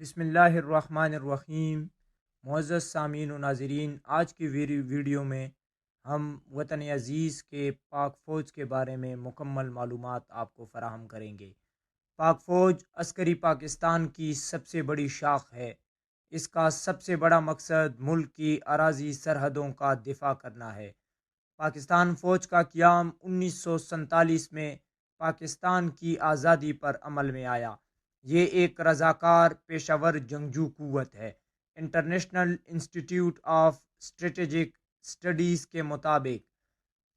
بسم اللہ الرحمن الرحیم۔ معزز سامعین و ناظرین، آج کی ویڈیو میں ہم وطن عزیز کے پاک فوج کے بارے میں مکمل معلومات آپ کو فراہم کریں گے۔ پاک فوج عسکری پاکستان کی سب سے بڑی شاخ ہے۔ اس کا سب سے بڑا مقصد ملک کی اراضی سرحدوں کا دفاع کرنا ہے۔ پاکستان فوج کا قیام 1947 میں پاکستان کی آزادی پر عمل میں آیا۔ یہ ایک رضاکار پیشہ ور جنگجو قوت ہے۔ International institute of strategic studies کے مطابق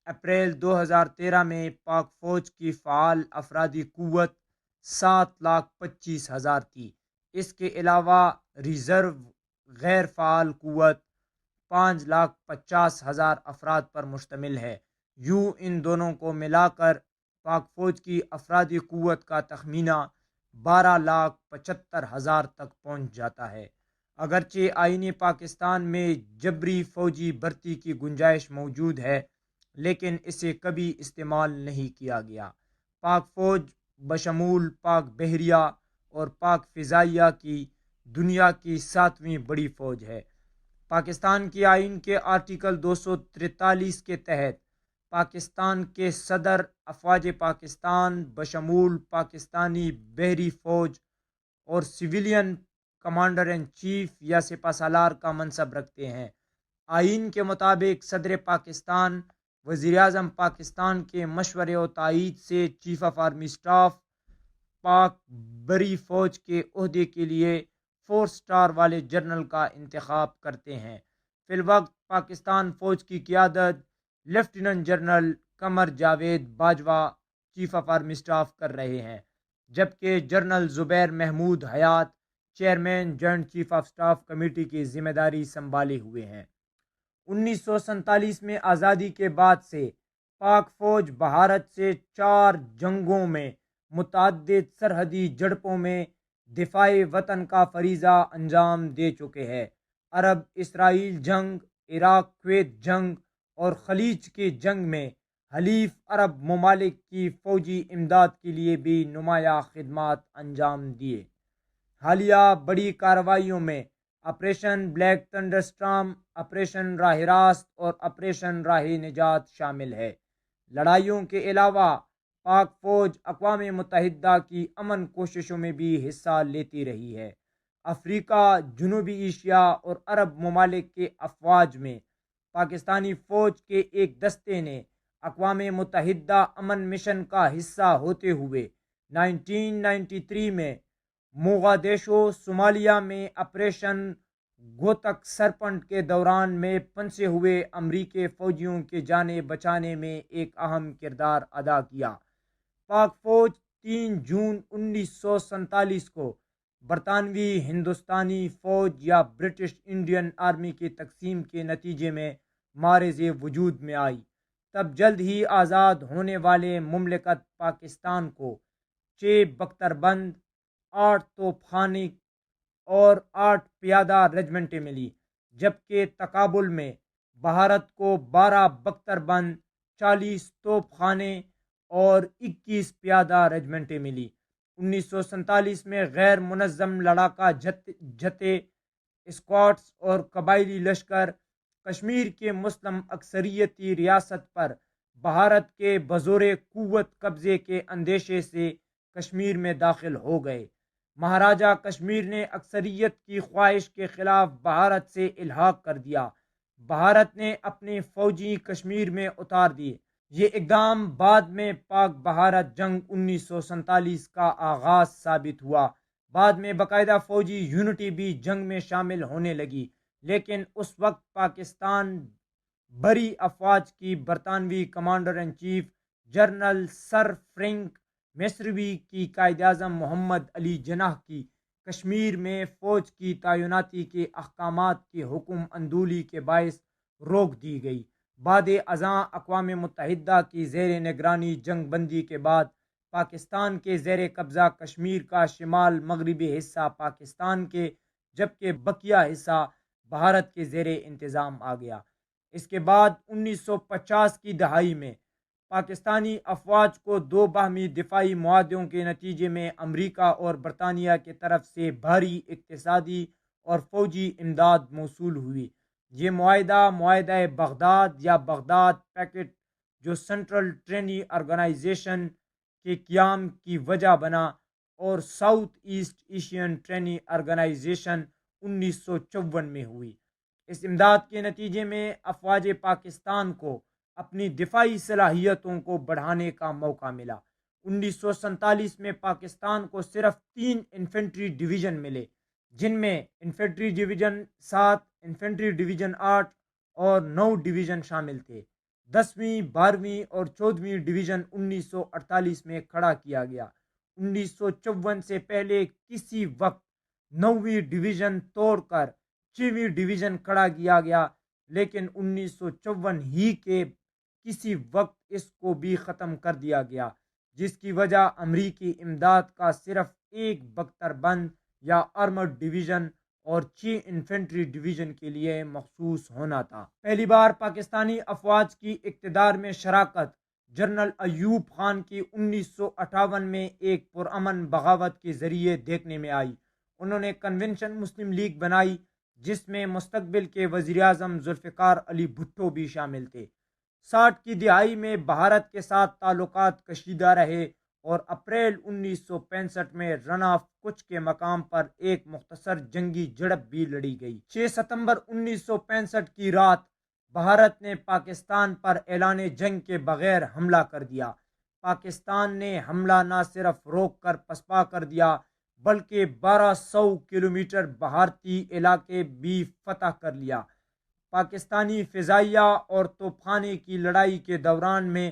اپریل 2013 میں پاک فوج کی فعال افرادی قوت 7,25,000 تھی۔ اس کے علاوہ ریزرو غیر فعال قوت 5,50,000 افراد پر مشتمل ہے۔ یوں ان دونوں کو ملا کر پاک فوج کی افرادی قوت کا تخمینہ 12,75,000 تک پہنچ جاتا ہے۔ اگرچہ آئین پاکستان میں جبری فوجی بھرتی کی گنجائش موجود ہے، لیکن اسے کبھی استعمال نہیں کیا گیا۔ پاک فوج بشمول پاک بحریہ اور پاک فضائیہ کی دنیا کی 7ویں بڑی فوج ہے۔ پاکستان کی آئین کے آرٹیکل 243 کے تحت پاکستان کے صدر افواج پاکستان بشمول پاکستانی بحری فوج اور سویلین کمانڈر ان چیف یا سپہ سالار کا منصب رکھتے ہیں۔ آئین کے مطابق صدر پاکستان وزیر اعظم پاکستان کے مشورے و تائید سے چیف آف آرمی اسٹاف پاک بحری فوج کے عہدے کے لیے 4 سٹار والے جنرل کا انتخاب کرتے ہیں۔ فی الوقت پاکستان فوج کی قیادت lieutenant general Qamar Javed Bajwa chief of army staff کر رہے ہیں، جبکہ جنرل زبیر محمود حیات chairman joint chief of staff committee کی ذمہ داری سنبھالے ہوئے ہیں۔ 1947 میں آزادی کے بعد سے پاک فوج بھارت سے 4 جنگوں میں متعدد سرحدی جھڑپوں میں دفاع وطن کا فریضہ انجام دے چکے ہیں۔ عرب اسرائیل جنگ، عراق کویت جنگ اور خلیج کی جنگ میں حلیف عرب ممالک کی فوجی امداد کے لیے بھی نمایاں خدمات انجام دیے۔ حالیہ بڑی کارروائیوں میں operation black thunder storm, operation راہ راست اور آپریشن راہ نجات شامل ہے۔ لڑائیوں کے علاوہ پاک فوج اقوام متحدہ کی امن کوششوں میں بھی حصہ لیتی رہی ہے۔ افریقہ، جنوبی ایشیا اور عرب ممالک کے افواج میں پاکستانی فوج کے ایک دستے نے اقوام متحدہ امن مشن کا حصہ ہوتے ہوئے 1993 میں موغادیشو صومالیہ میں آپریشن گوتک سرپنٹ کے دوران میں پھنسے ہوئے امریکی فوجیوں کی جانیں بچانے میں ایک اہم کردار ادا کیا۔ پاک فوج 3 جون 1947 کو برطانوی ہندوستانی فوج یا برٹش انڈین آرمی کی تقسیم کے نتیجے میں معرض وجود میں آئی۔ تب جلد ہی آزاد ہونے والے مملکت پاکستان کو 6 بختربند، 8 توپ خانے اور 8 پیادہ رجمنٹیں ملی، جبکہ تقابل میں بھارت کو 12 بختربند، 40 توپ خانے اور 21 پیادہ رجمنٹیں ملی۔ 1947 میں غیر منظم لڑاکا جتھے، اسکواڈز اور قبائلی لشکر کشمیر کے مسلم اکثریتی ریاست پر بھارت کے بزور قوت قبضے کے اندیشے سے کشمیر میں داخل ہو گئے۔ مہاراجہ کشمیر نے اکثریت کی خواہش کے خلاف بھارت سے الحاق کر دیا۔ بھارت نے اپنے فوجی کشمیر میں اتار دیے۔ یہ اقدام بعد میں پاک بھارت جنگ 1947 کا آغاز ثابت ہوا۔ بعد میں باقاعدہ فوجی یونٹی بھی جنگ میں شامل ہونے لگی، لیکن اس وقت پاکستان بحری افواج کی برطانوی commander in chief general sir Frank Messervy کی قائد اعظم محمد علی جناح کی کشمیر میں فوج کی تعیناتی کے احکامات کی حکم اندولی کے باعث روک دی گئی۔ بعد ازاں اقوام متحدہ کی زیر نگرانی جنگ بندی کے بعد پاکستان کے زیر قبضہ کشمیر کا شمال مغربی حصہ پاکستان کے، جبکہ بقیہ حصہ بھارت کے زیر انتظام آ گیا۔ اس کے بعد 1950 کی دہائی میں پاکستانی افواج کو دو باہمی دفاعی معاہدوں کے نتیجے میں امریکہ اور برطانیہ کی طرف سے بھاری اقتصادی اور فوجی امداد موصول ہوئی۔ یہ معاہدہ بغداد یا بغداد پیکٹ، جو سینٹرل ٹرینی آرگنائزیشن کے قیام کی وجہ بنا، اور south east asian treaty organization 1954 میں ہوئی۔ اس امداد کے نتیجے میں افواج پاکستان کو اپنی دفاعی صلاحیتوں کو بڑھانے کا موقع ملا۔ 1947 میں پاکستان کو صرف 3 انفنٹری ڈویژن ملے، جن میں انفنٹری ڈویژن 7، انفنٹری ڈویژن 8 اور 9 ڈویژن شامل تھے۔ 10ویں، 12ویں اور 14ویں ڈویژن 1948 میں کھڑا کیا گیا۔ 1954 سے پہلے کسی وقت 9ویں ڈویژن توڑ کر 6ویں ڈویژن کھڑا کیا گیا، لیکن 1954 ہی کے کسی وقت اس کو بھی ختم کر دیا گیا، جس کی وجہ امریکی امداد کا صرف ایک بختر بند یا آرمرڈ ڈویژن اور 6 انفنٹری ڈویژن کے لیے مخصوص ہونا تھا۔ پہلی بار پاکستانی افواج کی اقتدار میں شراکت جنرل ایوب خان کی 1958 میں ایک پرامن بغاوت کے ذریعے دیکھنے میں آئی۔ انہوں نے کنونشن مسلم لیگ بنائی، جس میں مستقبل کے وزیر اعظم ذوالفقار علی بھٹو بھی شامل تھے۔ 60 کی دہائی میں بھارت کے ساتھ تعلقات کشیدہ رہے اور اپریل 1965 میں رن آف کچھ کے مقام پر ایک مختصر جنگی جھڑپ بھی لڑی گئی۔ 6 ستمبر 1965 کی رات بھارت نے پاکستان پر اعلان جنگ کے بغیر حملہ کر دیا۔ پاکستان نے حملہ نہ صرف روک کر پسپا کر دیا، بلکہ 1200 کلومیٹر بھارتی علاقے بھی فتح کر لیا۔ پاکستانی فضائیہ اور توپخانے کی لڑائی کے دوران میں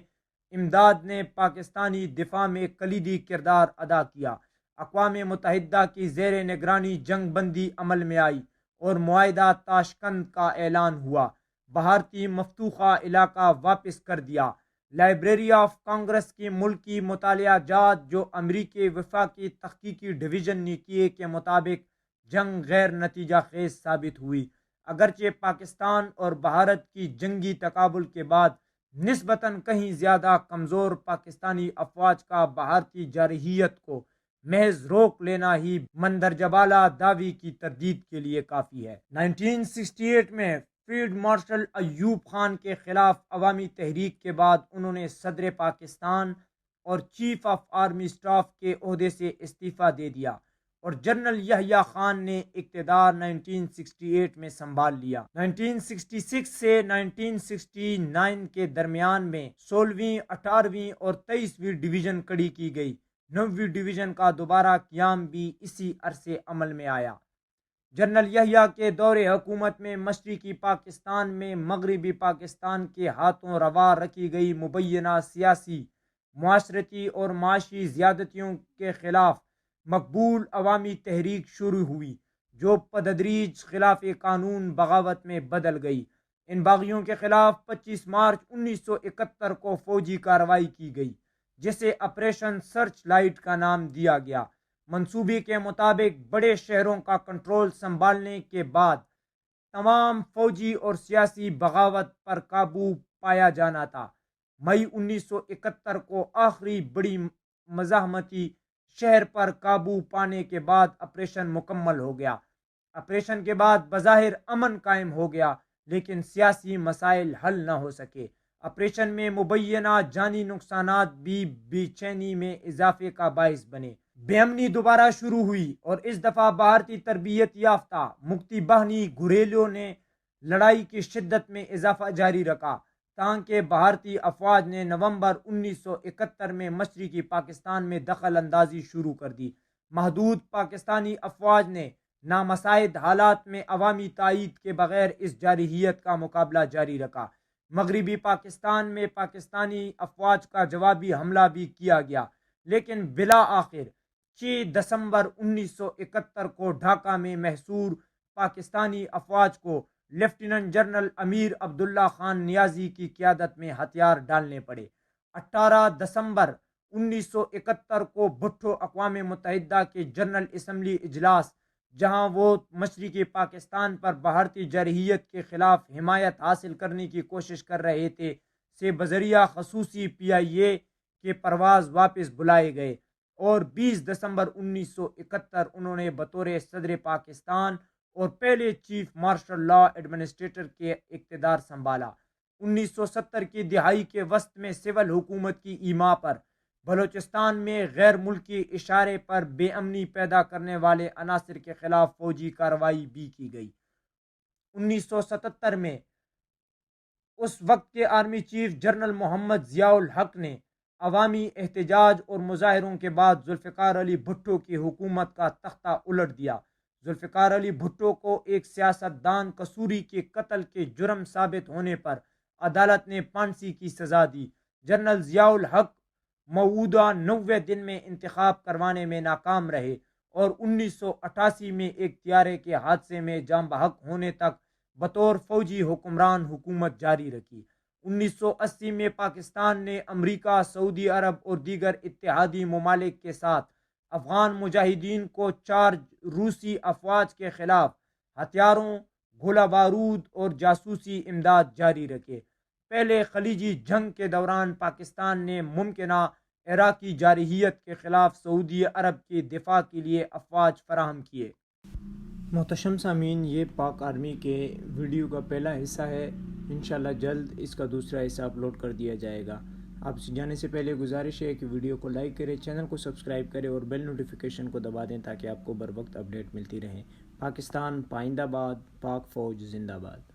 امداد نے پاکستانی دفاع میں کلیدی کردار ادا کیا۔ اقوام متحدہ کی زیر نگرانی جنگ بندی عمل میں آئی اور معاہدہ تاشقند کا اعلان ہوا۔ بھارتی مفتوحہ علاقہ واپس کر دیا۔ لائبریری آف کانگریس کی ملکی مطالعہ جات، جو امریکی وفاقی تحقیقی ڈویژن نے کیے، کے مطابق جنگ غیر نتیجہ خیز ثابت ہوئی۔ اگرچہ پاکستان اور بھارت کی جنگی تقابل کے بعد نسبتاً کہیں زیادہ کمزور پاکستانی افواج کا بھارتی جارحیت کو محض روک لینا ہی مندرجہ بالا دعوی کی تردید کے لیے کافی ہے۔ 1968 میں فیلڈ مارشل ایوب خان کے خلاف عوامی تحریک کے بعد انہوں نے صدر پاکستان اور چیف آف آرمی اسٹاف کے عہدے سے استعفیٰ دے دیا، اور جنرل یحییٰ خان نے اقتدار 1968 میں سنبھال لیا۔ 1966 سے 1969 کے درمیان میں 16ویں، 18ویں اور 23ویں ڈویژن کھڑی کی گئی۔ 9ویں ڈویژن کا دوبارہ قیام بھی اسی عرصے عمل میں آیا۔ جنرل یحییٰ کے دور حکومت میں مشرقی پاکستان میں مغربی پاکستان کے ہاتھوں روا رکھی گئی مبینہ سیاسی، معاشرتی اور معاشی زیادتیوں کے خلاف مقبول عوامی تحریک شروع ہوئی، جو بتدریج خلاف قانون بغاوت میں بدل گئی۔ ان باغیوں کے خلاف 25 مارچ 1971 کو فوجی کارروائی کی گئی، جسے آپریشن سرچ لائٹ کا نام دیا گیا۔ منصوبے کے مطابق بڑے شہروں کا کنٹرول سنبھالنے کے بعد تمام فوجی اور سیاسی بغاوت پر قابو پایا جانا تھا۔ مئی 1971 کو آخری بڑی مزاحمتی شہر پر قابو پانے کے بعد آپریشن مکمل ہو گیا۔ آپریشن کے بعد بظاہر امن قائم ہو گیا، لیکن سیاسی مسائل حل نہ ہو سکے۔ آپریشن میں مبینہ جانی نقصانات بھی بے چینی میں اضافے کا باعث بنے۔ بے امنی دوبارہ شروع ہوئی اور اس دفعہ بھارتی تربیت یافتہ مکتی باہنی گھریلوں نے لڑائی کی شدت میں اضافہ جاری رکھا، تاکہ بھارتی افواج نے نومبر 1971 میں مشرقی پاکستان میں دخل اندازی شروع کر دی۔ محدود پاکستانی افواج نے نامساعد حالات میں عوامی تائید کے بغیر اس جارحیت کا مقابلہ جاری رکھا۔ مغربی پاکستان میں پاکستانی افواج کا جوابی حملہ بھی کیا گیا، لیکن بالآخر 6 دسمبر 1971 کو ڈھاکہ میں محصور پاکستانی افواج کو لیفٹیننٹ جنرل امیر عبداللہ خان نیازی کی قیادت میں ہتھیار ڈالنے پڑے۔ 18 دسمبر 1971 کو بھٹو اقوام متحدہ کے جنرل اسمبلی اجلاس، جہاں وہ مشرقی پاکستان پر بھارتی جارحیت کے خلاف حمایت حاصل کرنے کی کوشش کر رہے تھے، سے بذریعہ خصوصی PIA کے پرواز واپس بلائے گئے اور 20 دسمبر 1971 انہوں نے بطور صدر پاکستان اور پہلے چیف مارشل لا ایڈمنسٹریٹر کے اقتدار سنبھالا۔ 1970 کی دہائی کے وسط میں سول حکومت کی ایما پر بلوچستان میں غیر ملکی اشارے پر بے امنی پیدا کرنے والے عناصر کے خلاف فوجی کارروائی بھی کی گئی۔ 1977 میں اس وقت کے آرمی چیف جنرل محمد ضیاء الحق نے عوامی احتجاج اور مظاہروں کے بعد ذوالفقار علی بھٹو کی حکومت کا تختہ الٹ دیا۔ ذوالفقار علی بھٹو کو ایک سیاست دان قصوری کے قتل کے جرم ثابت ہونے پر عدالت نے پھانسی کی سزا دی۔ جنرل ضیاء الحق موعودہ 90 دن میں انتخاب کروانے میں ناکام رہے اور 1988 میں ایک طیارے کے حادثے میں جاں بحق ہونے تک بطور فوجی حکمران حکومت جاری رکھی۔ 1980 میں پاکستان نے امریکہ، سعودی عرب اور دیگر اتحادی ممالک کے ساتھ افغان مجاہدین کو 4 روسی افواج کے خلاف ہتھیاروں، گولہ بارود اور جاسوسی امداد جاری رکھے۔ پہلے خلیجی جنگ کے دوران پاکستان نے ممکنہ عراقی جارحیت کے خلاف سعودی عرب کے دفاع کے لیے افواج فراہم کیے۔ محتشم سامعین، یہ پاک آرمی کے ویڈیو کا پہلا حصہ ہے۔ انشاءاللہ جلد اس کا دوسرا حصہ اپلوڈ کر دیا جائے گا۔ آپ سے جانے سے پہلے گزارش ہے کہ ویڈیو کو لائک کریں، چینل کو سبسکرائب کریں اور بیل نوٹیفیکیشن کو دبا دیں تاکہ آپ کو بر وقت اپڈیٹ ملتی رہے۔ پاکستان پائندہ باد، پاک فوج زندہ باد۔